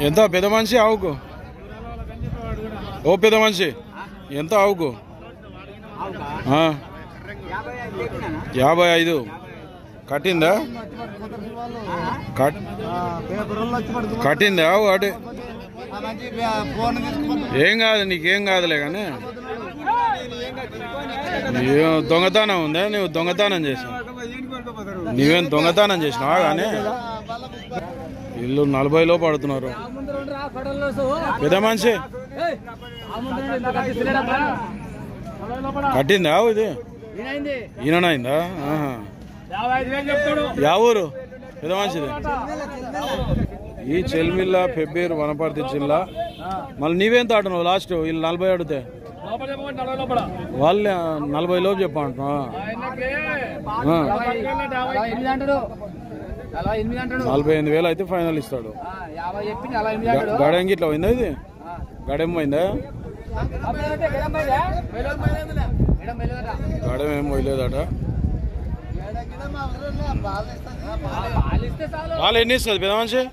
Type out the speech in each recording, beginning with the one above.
ఎంత పెద్ద మనిషి ఆవుకు? ఓ పెద్ద మనిషి ఎంత ఆవుకు? 55. కట్టిందా? కట్టిందా ఆవు? అటే ఏం కాదు, నీకేం కాదులే కానీ దొంగతనం ఉందా? నువ్వు దొంగతనం చేసావు, నీవేం దొంగతనం చేసినావా? కానీ ఇల్లు 40లో పడుతున్నారు. పెద్ద మనిషి కట్టిందా ఇది? ఈయనైందా? యా ఊరు పెద్ద మనిషిది? ఈ చెల్మిల్ల పెబ్బేరు వనపర్తి జిల్లా. మళ్ళీ నీవేం తాటున్నావు? లాస్ట్ వీళ్ళు 40 అడిగితే వాళ్ళు 40 లోపు చెప్పంటున్నా. 48,000 అయితే ఫైనల్ ఇస్తాడు. గడెంగి ఇట్లా పోయిందా? ఇది గడెం పోయిందా? గడెం ఏం పోయలేదట. వాళ్ళు ఎన్ని ఇస్తుంది పెద్ద మనిషి?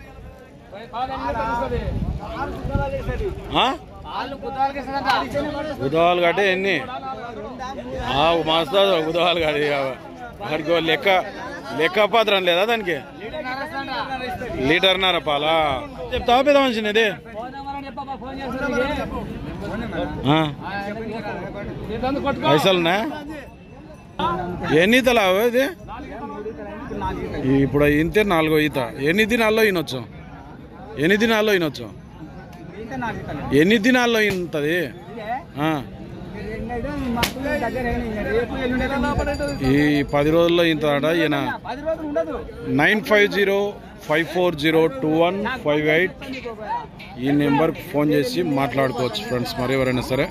ఉదవాలు కట్టే ఎన్ని మస్తు ఉదవాలు కట్టి వాడికి లెక్క పాత్రం లేదా దానికి? లీటర్న్నర పాలా చెప్తావా పెద్ద మనిషిని? ఇది పైసలున్నా? ఎన్ని ఈతలా ఇది? ఇప్పుడు ఇంతే 4వ ఈత. ఎన్ని దినాల్లో ఈనొచ్చు? ఎన్ని దినాల్లో ఈనొచ్చు? ఎన్ని దినాల్లో ఈనుతుంది? ఈ 10 రోజుల్లో ఈంతట ఈయన. 9505402158 ఈ నెంబర్కి ఫోన్ చేసి మాట్లాడుకోవచ్చు ఫ్రెండ్స్. మరి ఎవరైనా సరే